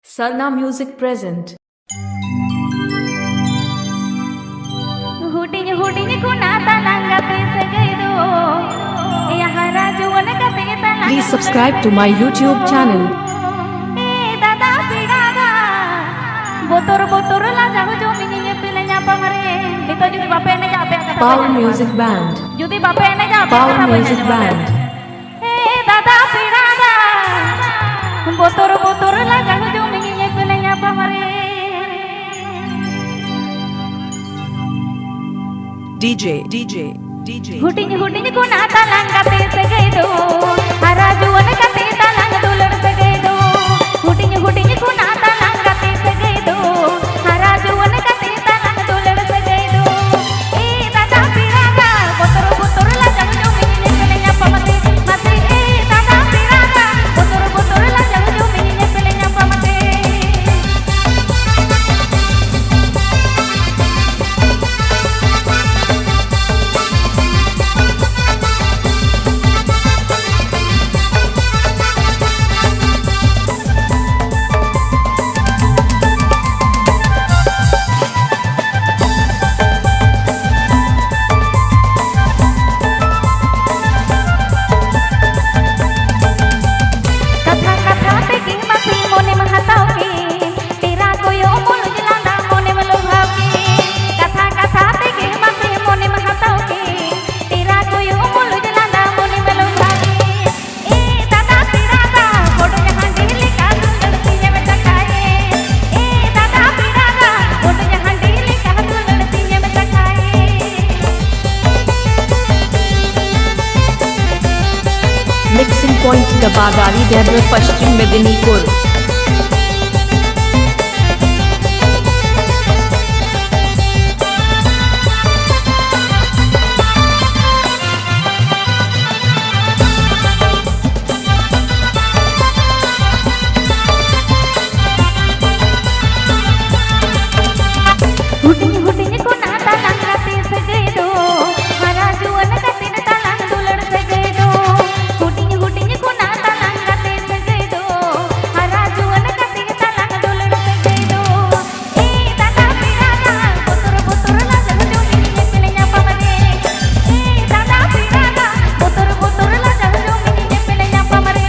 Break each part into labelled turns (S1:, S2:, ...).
S1: Sarna Music present.
S2: ಹುಟ್ಟಿನ ಹುಟ್ಟಿನ ಕುನಾತ ನಂಗ ಪೇಸಗೈದು ಯಾರ ಜುವನ ಕತೆ ತಲ
S1: Please subscribe to my YouTube channel.
S2: ए दादा पिडाga botor-botor la jago jo minye pilenya pamare itu judi bape ne jabe kata
S1: Power Music Band.
S2: judi bape ne jabe
S1: Power Music Band.
S2: ए दादा पिडाga botor-botor la jago jo minye pilenya pamare
S3: DJ.
S2: ಹುಟ್ಟಿನ ಹುಟ್ಟಿನ ಕುನಾತ ನಂಗ ಪೇಸಗೈದು ಹರಾಜುವನ ಕತೆ ತಲಂಗ ದುಲಡ್ಸಗೈದು ಹುಟ್ಟಿನ ಹುಟ್ಟಿನ ಕುನಾತ ನಂಗ ಪೇಸಗೈದು ಹರಾಜುವನ ಕತೆ ತಲಂಗ ದುಲಡ್ಸಗೈದು ಈ ದಾದಾ ಪಿರಾಗ ಬೊತರು ಬೊತರು ಲ ಜಗಜು ಮಿನಿನೆ ಪೆಲೆnya pamate mate ಈ ದಾದಾ ಪಿರಾಗ ಬೊತರು ಬೊತರು ಲ ಜಗಜು ಮಿನಿನೆ ಪೆಲೆnya pamate कथा पे मसी मोने में हताओ के तेरा कोयो मोल जलाना मोने में लोभाव के कथा पे मसी मोने में हताओ के तेरा कोयो मोल जलाना मोने में लोभाव के ए दादा पिरागा फोटो जहां ढीली का लड़ती है में चकाए ए दादा पिरागा फोटो जहां ढीली का लड़ती है में चकाए
S1: Mixing Point Dabadari Debre Pashchim Medinipur.
S2: ಹುಟ್ಟಿನ ಕುನಾತ ನಂಗ ಪೇಸಗೈದು ಹರಾಜುವನ ಕತಿನ ತಲಂಗ ದುಲಡ್ಸಗೈದು ಹುಟ್ಟಿನ ಕುನಾತ ನಂಗ ಪೇಸಗೈದು ಹರಾಜುವನ ಕತಿನ ತಲಂಗ ದುಲಡ್ಸಗೈದು ಈ ದಾದಾ ಪಿರಾಗ ಬೊತರು ಬೊತರು ಲ ಜಗಜು ಮಿನಿನೆ ಪೆಲೆnya pamare ಈ ದಾದಾ ಪಿರಾಗ ಬೊತರು ಬೊತರು ಲ ಜಗಜು ಮಿನಿನೆ ಪೆಲೆnya pamare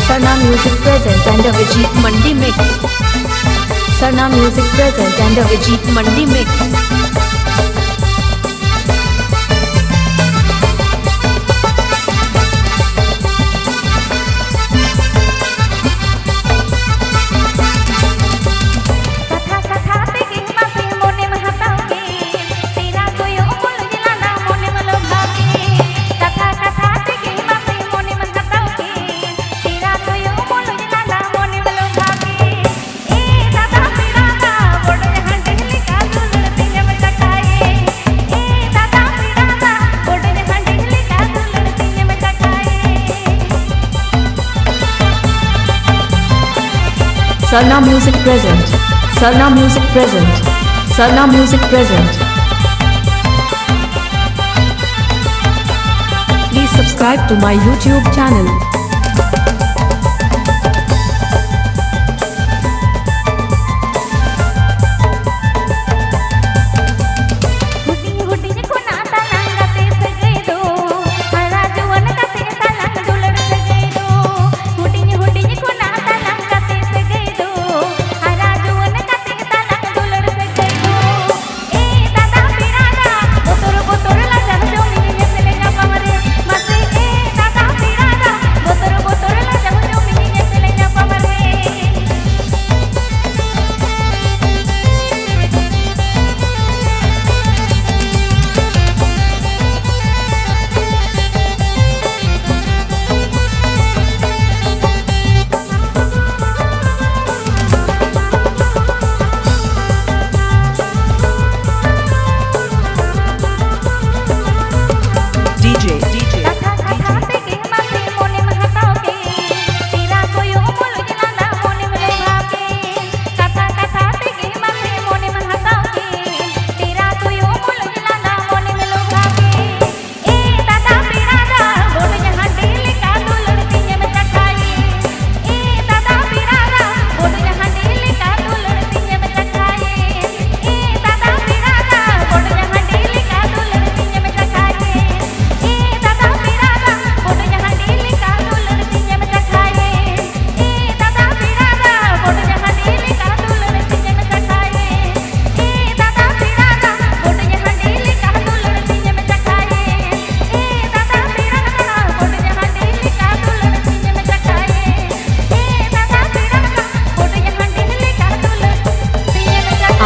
S1: Sarna Music present and a Vijit Mandi mix. Sarna Music present and a Vijit Mandi mix.
S2: कथा पे मसी मोने में हताओ के तेरा कोयो मोल जलाना मोने में लोभाव के कथा पे मसी मोने में हताओ के तेरा कोयो मोल जलाना मोने में लोभाव के ए दादा पिरागा फोटो जहां ढीली का लड़ती है में चकाए ए दादा पिरागा फोटो जहां ढीली का लड़ती है में चकाए
S1: Sarna Music present. Sarna Music present. Sarna Music present. Please subscribe to my YouTube channel.
S2: ಹುಟ್ಟಿನ ಕುನಾತ ನಂಗ ಪೇಸಗೈದು ಹರಾಜುವನ ಕತೆ ತಲಂಗ ದುಲಡ್ಸಗೈದು ಹುಟ್ಟಿನ ಕುನಾತ ನಂಗ ಪೇಸಗೈದು ಹರಾಜುವನ ಕತೆ ತಲಂಗ ದುಲಡ್ಸಗೈದು ಏ ದಾದಾ ಪಿರಾಗ ಬೊತರು ಬೊತರು ಲ ಜಗಜು ಮಿನಿನೆ ಪೆಲೆnya pamare mate ए दादा पिरागा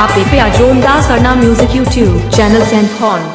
S1: आप पे जोमदार सरना म्यूजिक यूट्यूब चैनल सेंड कॉन